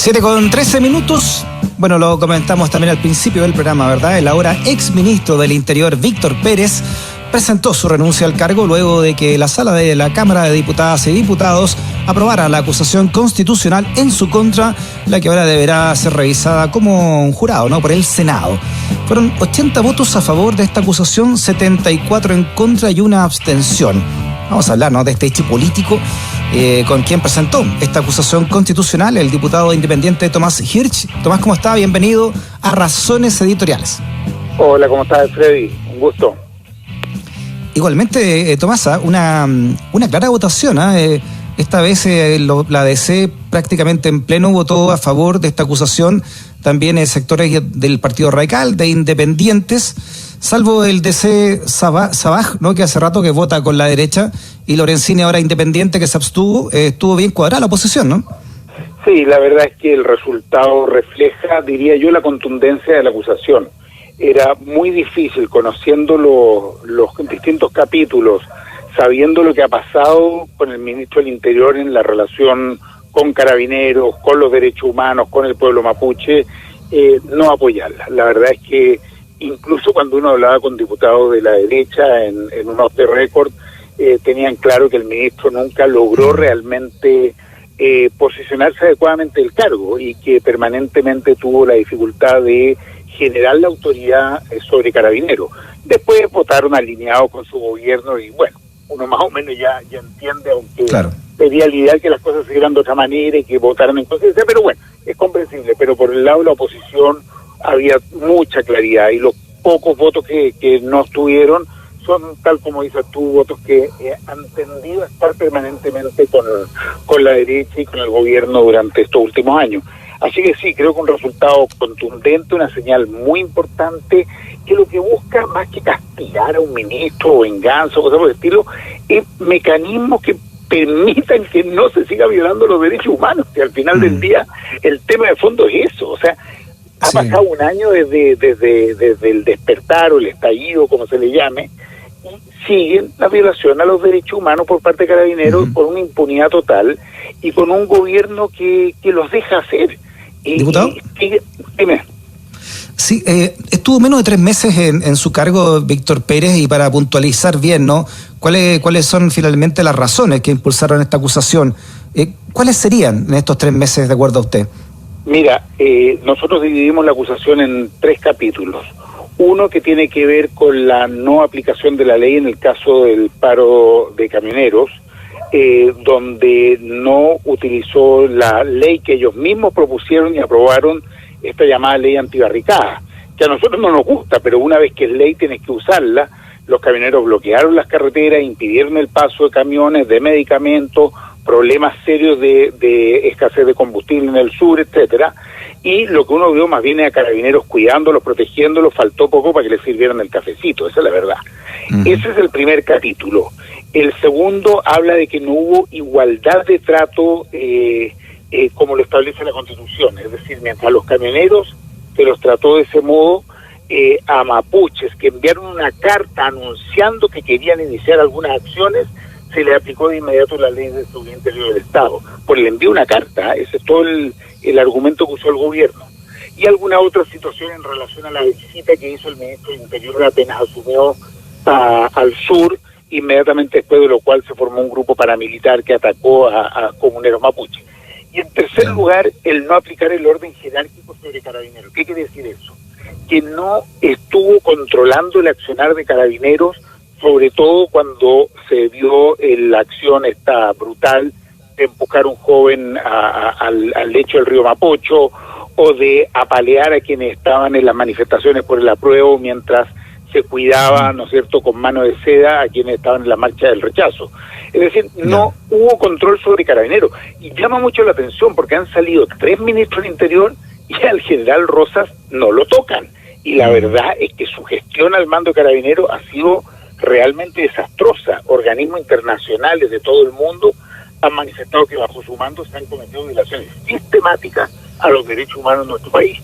7:13. Bueno, lo comentamos también al principio del programa, ¿verdad? El ahora exministro del Interior, Víctor Pérez, presentó su renuncia al cargo luego de que la sala de la Cámara de Diputadas y Diputados aprobara la acusación constitucional en su contra, la que ahora deberá ser revisada como un jurado, ¿no?, por el Senado. Fueron 80 votos a favor de esta acusación, 74 en contra y una abstención. Vamos a hablar, ¿no?, de este hecho político con quien presentó esta acusación constitucional, el diputado independiente Tomás Hirsch. Tomás, ¿cómo está? Bienvenido a Razones Editoriales. Hola, ¿cómo estás, Freddy? Un gusto. Igualmente, Tomás, una clara votación, ¿eh? Esta vez la DC prácticamente en pleno votó a favor de esta acusación, también sectores del Partido Radical, de independientes, salvo el DC Sabaj, ¿no?, que hace rato que vota con la derecha, y Lorenzini, ahora independiente, que se abstuvo. Estuvo bien cuadrada la oposición, ¿no? Sí, la verdad es que el resultado refleja, diría yo, la contundencia de la acusación. Era muy difícil, conociendo los distintos capítulos, sabiendo lo que ha pasado con el ministro del Interior en la relación con Carabineros, con los derechos humanos, con el pueblo mapuche, no apoyarla. La verdad es que incluso cuando uno hablaba con diputados de la derecha en un off the record, tenían claro que el ministro nunca logró realmente posicionarse adecuadamente del cargo y que permanentemente tuvo la dificultad de generar la autoridad sobre Carabineros. Después votaron alineados con su gobierno y bueno, uno más o menos ya entiende, aunque claro, sería el ideal que las cosas se dieran de otra manera y que votaran en conciencia, pero bueno, es comprensible. Pero por el lado de la oposición había mucha claridad y los pocos votos que no estuvieron son, tal como dices tú, votos que han tendido a estar permanentemente con la derecha y con el gobierno durante estos últimos años. Así que sí, creo que un resultado contundente, una señal muy importante, que lo que busca, más que castigar a un ministro o venganza o cosas por el estilo, es mecanismos que permitan que no se siga violando los derechos humanos, que al final del día el tema de fondo es eso. O sea, ha pasado un año desde el despertar o el estallido, como se le llame, y siguen la violación a los derechos humanos por parte de Carabineros, con una impunidad total y con un gobierno que los deja hacer. ¿Diputado? Dime. Sí, estuvo menos de 3 meses en su cargo Víctor Pérez, y para puntualizar bien, ¿no?, ¿cuáles son finalmente las razones que impulsaron esta acusación? ¿Cuáles serían en estos 3 meses, de acuerdo a usted? Mira, nosotros dividimos la acusación en 3 capítulos. Uno que tiene que ver con la no aplicación de la ley en el caso del paro de camioneros, donde no utilizó la ley que ellos mismos propusieron y aprobaron, esta llamada ley antibarricada, que a nosotros no nos gusta, pero una vez que es ley tienes que usarla. Los camioneros bloquearon las carreteras, impidieron el paso de camiones, de medicamentos, problemas serios de escasez de combustible en el sur, etcétera, y lo que uno vio más bien es a Carabineros cuidándolos, protegiéndolos, faltó poco para que les sirvieran el cafecito, esa es la verdad. Ese es el primer capítulo. El segundo habla de que no hubo igualdad de trato como lo establece la Constitución, es decir, mientras a los camioneros se los trató de ese modo, a mapuches que enviaron una carta anunciando que querían iniciar algunas acciones, se le aplicó de inmediato la ley de seguridad interior del Estado, por el envío de una carta. Ese es todo el argumento que usó el gobierno. Y alguna otra situación en relación a la visita que hizo el ministro del Interior apenas asumió al sur, inmediatamente después de lo cual se formó un grupo paramilitar que atacó a comuneros mapuches. Y en tercer lugar, el no aplicar el orden jerárquico sobre Carabineros. ¿Qué quiere decir eso? Que no estuvo controlando el accionar de Carabineros, sobre todo cuando se vio la acción esta brutal de empujar a un joven al lecho del río Mapocho, o de apalear a quienes estaban en las manifestaciones por el apruebo mientras se cuidaba, ¿no es cierto?, con mano de seda a quienes estaban en la marcha del rechazo. Es decir, no hubo control sobre Carabineros. Y llama mucho la atención porque han salido 3 ministros del Interior y al general Rosas no lo tocan. Y la verdad es que su gestión al mando de Carabineros ha sido realmente desastrosa. Organismos internacionales de todo el mundo han manifestado que bajo su mando se han cometido violaciones sistemáticas a los derechos humanos en nuestro país.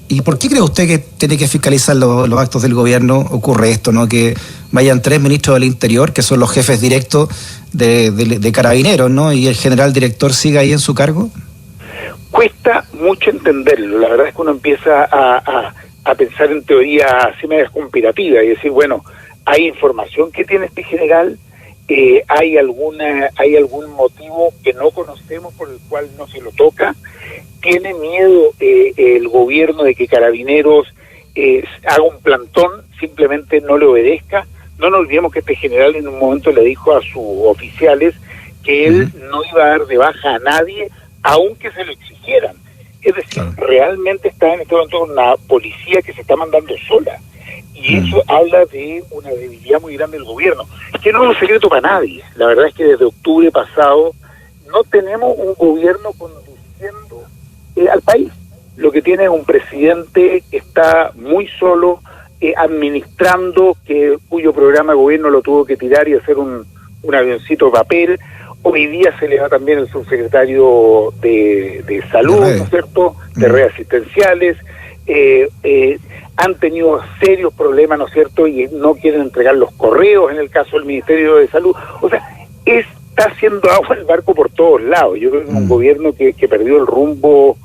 ¿Y por qué cree usted que tiene que fiscalizar los actos del gobierno? Ocurre esto, ¿no? Que vayan 3 ministros del Interior, que son los jefes directos de Carabineros, ¿no? Y el general director siga ahí en su cargo. Cuesta mucho entenderlo. La verdad es que uno empieza a pensar en teoría así medio conspirativa y decir, bueno, hay información que tiene este general, hay algún motivo que no conocemos por el cual no se lo toca, tiene miedo el gobierno de que Carabineros haga un plantón, simplemente no le obedezca. No nos olvidemos que este general en un momento le dijo a sus oficiales que él no iba a dar de baja a nadie, aunque se lo exigieran. Es decir, realmente está en este momento una policía que se está mandando sola. Y eso habla de una debilidad muy grande del gobierno. Es que no es un secreto para nadie. La verdad es que desde octubre pasado no tenemos un gobierno conduciendo al país. Lo que tiene es un presidente que está muy solo, administrando, cuyo programa de gobierno lo tuvo que tirar y hacer un avioncito de papel. Hoy día se le va también el subsecretario de Salud, ¿no es cierto?, de redes asistenciales. Han tenido serios problemas, ¿no es cierto?, y no quieren entregar los correos en el caso del Ministerio de Salud. O sea, está haciendo agua el barco por todos lados. Yo creo que es un gobierno que perdió el rumbo,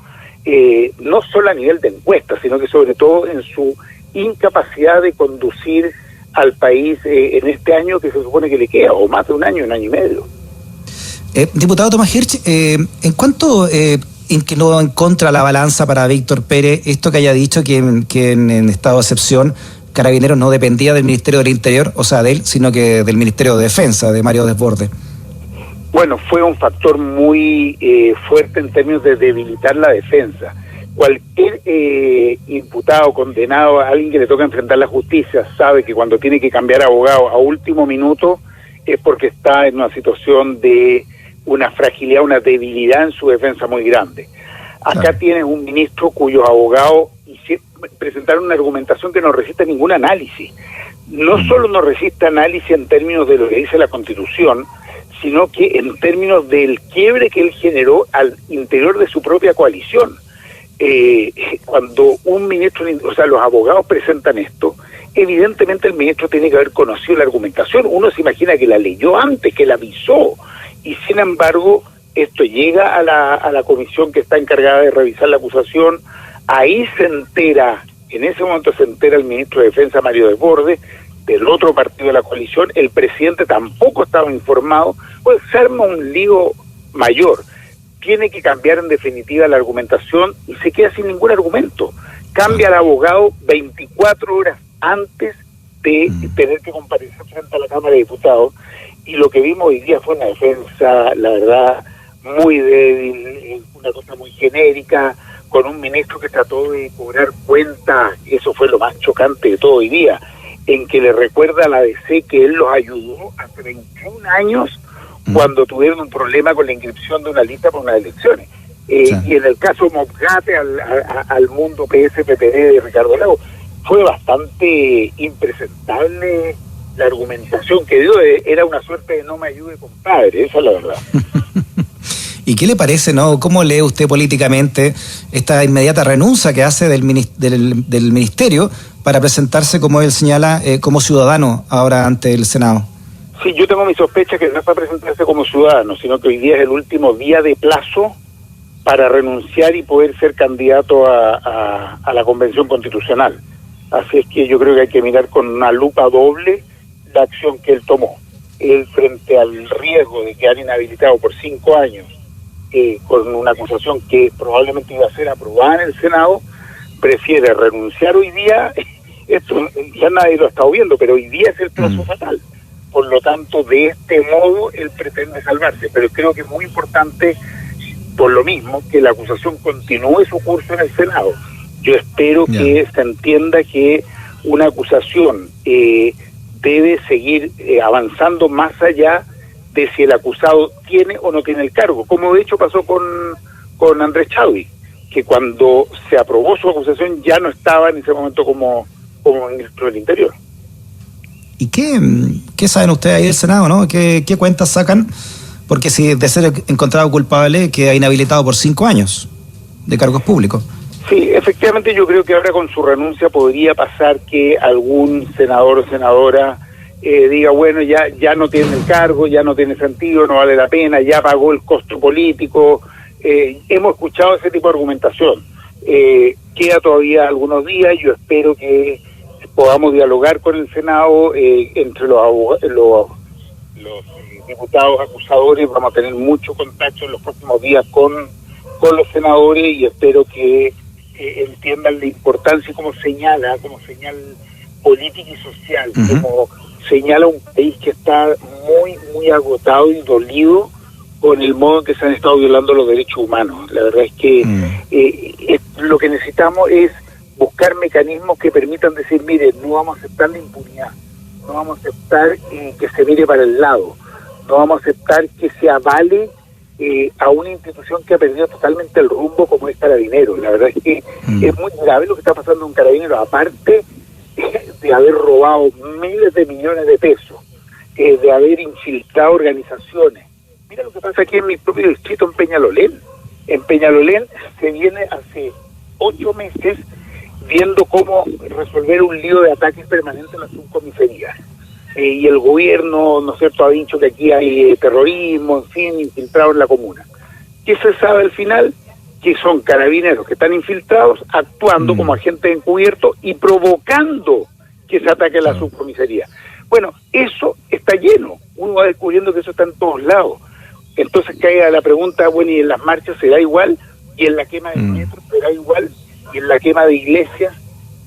no solo a nivel de encuestas, sino que sobre todo en su incapacidad de conducir al país en este año que se supone que le queda, o más de un año y medio. Diputado Tomás Hirsch, ¿en cuánto inclinó en contra la balanza para Víctor Pérez esto que haya dicho que en estado de excepción Carabineros no dependía del Ministerio del Interior, o sea, de él, sino que del Ministerio de Defensa, de Mario Desbordes? Bueno, fue un factor muy fuerte en términos de debilitar la defensa. Cualquier imputado, condenado, alguien que le toca enfrentar la justicia, sabe que cuando tiene que cambiar abogado a último minuto es porque está en una situación de una fragilidad, una debilidad en su defensa muy grande. Acá tienes un ministro cuyos abogados presentaron una argumentación que no resiste ningún análisis. No solo no resiste análisis en términos de lo que dice la Constitución, sino que en términos del quiebre que él generó al interior de su propia coalición. Cuando un ministro, o sea, los abogados presentan esto, evidentemente el ministro tiene que haber conocido la argumentación. Uno se imagina que la leyó antes, que la avisó, y sin embargo esto llega a la comisión que está encargada de revisar la acusación. Ahí se entera, en ese momento se entera el ministro de Defensa, Mario Desbordes, del otro partido de la coalición. El presidente tampoco estaba informado. Pues se arma un lío mayor. Tiene que cambiar en definitiva la argumentación y se queda sin ningún argumento. Cambia al abogado 24 horas antes de tener que comparecer frente a la Cámara de Diputados, y lo que vimos hoy día fue una defensa, la verdad, muy débil, una cosa muy genérica, con un ministro que trató de cobrar cuentas. Eso fue lo más chocante de todo hoy día, en que le recuerda a la DC que él los ayudó hace 21 años cuando tuvieron un problema con la inscripción de una lista para unas elecciones. Y en el caso Mobgate al mundo PSPPD de Ricardo Lagos, fue bastante impresentable la argumentación que dio. Era una suerte de no me ayude, compadre, esa es la verdad. ¿Y qué le parece, no? ¿Cómo lee usted políticamente esta inmediata renuncia que hace del ministerio para presentarse, como él señala, como ciudadano ahora ante el Senado? Sí, yo tengo mi sospecha que no es para presentarse como ciudadano, sino que hoy día es el último día de plazo para renunciar y poder ser candidato a la Convención Constitucional. Así es que yo creo que hay que mirar con una lupa doble la acción que él tomó. Él, frente al riesgo de quedar inhabilitado por 5 años, con una acusación que probablemente iba a ser aprobada en el Senado, prefiere renunciar hoy día. Esto ya nadie lo ha estado viendo, pero hoy día es el plazo fatal. Por lo tanto, de este modo, él pretende salvarse. Pero creo que es muy importante, por lo mismo, que la acusación continúe su curso en el Senado. Yo espero que se entienda que una acusación debe seguir avanzando más allá de si el acusado tiene o no tiene el cargo, como de hecho pasó con Andrés Chadwick, que cuando se aprobó su acusación ya no estaba en ese momento como ministro del Interior. ¿Y qué saben ustedes ahí del Senado, no? ¿Qué cuentas sacan? Porque si de ser encontrado culpable queda inhabilitado por 5 años de cargos públicos. Sí, efectivamente yo creo que ahora con su renuncia podría pasar que algún senador o senadora diga, bueno, ya no tiene el cargo, ya no tiene sentido, no vale la pena, ya pagó el costo político, hemos escuchado ese tipo de argumentación. Queda todavía algunos días, yo espero que podamos dialogar con el Senado, entre los diputados acusadores, vamos a tener mucho contacto en los próximos días con los senadores y espero que entiendan la importancia como señal política y social, como señala un país que está muy, muy agotado y dolido con el modo en que se han estado violando los derechos humanos. La verdad es que lo que necesitamos es buscar mecanismos que permitan decir, mire, no vamos a aceptar la impunidad, no vamos a aceptar que se mire para el lado, no vamos a aceptar que se avale a una institución que ha perdido totalmente el rumbo como es Carabineros. La verdad es que es muy grave lo que está pasando en Carabineros, aparte de haber robado miles de millones de pesos, de haber infiltrado organizaciones. Mira lo que pasa aquí en mi propio distrito, en Peñalolén. En Peñalolén se viene hace 8 meses viendo cómo resolver un lío de ataques permanentes en la subcomisaría. Y el gobierno, ¿no es cierto?, ha dicho que aquí hay terrorismo, en fin, infiltrado en la comuna. ¿Qué se sabe al final? Que son carabineros que están infiltrados, actuando como agentes encubiertos y provocando que se ataque la subcomisaría. Bueno, eso está lleno. Uno va descubriendo que eso está en todos lados. Entonces cae a la pregunta, bueno, ¿y en las marchas será igual? ¿Y en la quema de metro será igual? ¿Y en la quema de iglesias?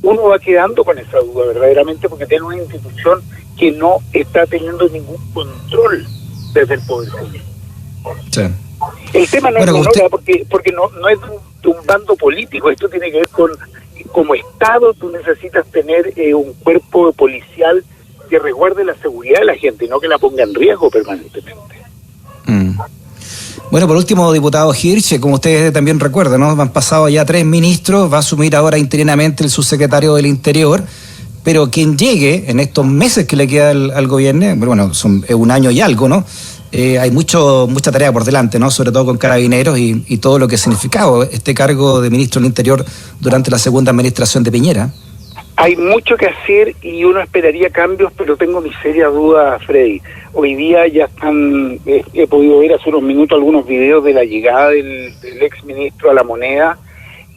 Uno va quedando con esa duda verdaderamente, porque tiene una institución que no está teniendo ningún control desde el poder civil. Sí. El tema no es menor, porque no es de un bando político, esto tiene que ver con, como Estado, tú necesitas tener un cuerpo policial que resguarde la seguridad de la gente y no que la ponga en riesgo permanentemente. Bueno, por último, diputado Hirsch, como ustedes también recuerdan, ¿no? Han pasado ya 3 ministros, va a asumir ahora interinamente el subsecretario del Interior, pero quien llegue en estos meses que le queda al gobierno, bueno, es un año y algo, ¿no? Hay mucha tarea por delante, ¿no? Sobre todo con Carabineros y todo lo que significaba este cargo de ministro del Interior durante la segunda administración de Piñera. Hay mucho que hacer y uno esperaría cambios, pero tengo mis serias dudas, Freddy. Hoy día ya están, he podido ver hace unos minutos algunos videos de la llegada del ex ministro a La Moneda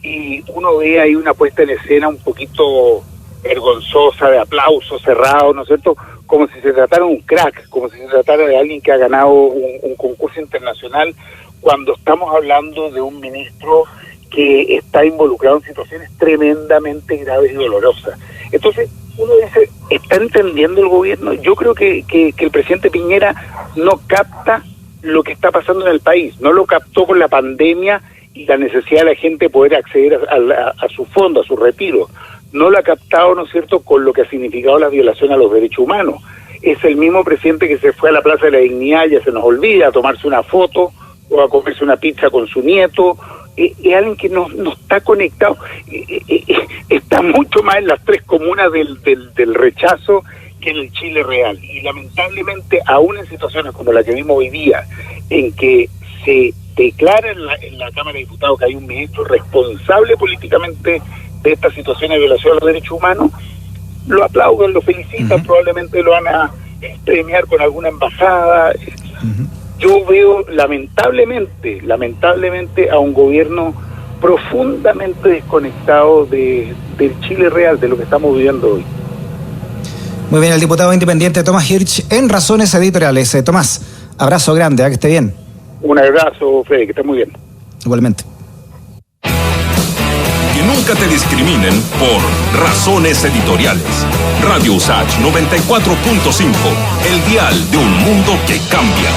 y uno ve ahí una puesta en escena un poquito vergonzosa, de aplausos cerrados, ¿no es cierto?, como si se tratara de un crack, como si se tratara de alguien que ha ganado un concurso internacional, cuando estamos hablando de un ministro que está involucrado en situaciones tremendamente graves y dolorosas. Entonces, uno dice, ¿está entendiendo el gobierno? Yo creo que el presidente Piñera no capta lo que está pasando en el país, no lo captó con la pandemia y la necesidad de la gente de poder acceder a su fondo, a su retiro. No lo ha captado, ¿no es cierto?, con lo que ha significado la violación a los derechos humanos. Es el mismo presidente que se fue a la Plaza de la Dignidad, ya se nos olvida, a tomarse una foto o a comerse una pizza con su nieto. Es alguien que no está conectado, está mucho más en las 3 comunas del rechazo que en el Chile real. Y lamentablemente, aún en situaciones como la que vimos hoy día, en que se declara en la Cámara de Diputados que hay un ministro responsable políticamente de esta situación de violación a los derechos humanos, lo aplauden, lo felicitan, probablemente lo van a premiar con alguna embajada. Yo veo lamentablemente a un gobierno profundamente desconectado del Chile real, de lo que estamos viviendo hoy. Muy bien, el diputado independiente Tomás Hirsch en Razones Editoriales. Tomás, abrazo grande, que esté bien. Un abrazo, Fede, que esté muy bien. Igualmente. Que nunca te discriminen por Razones Editoriales. Radio USACH 94.5, el dial de un mundo que cambia.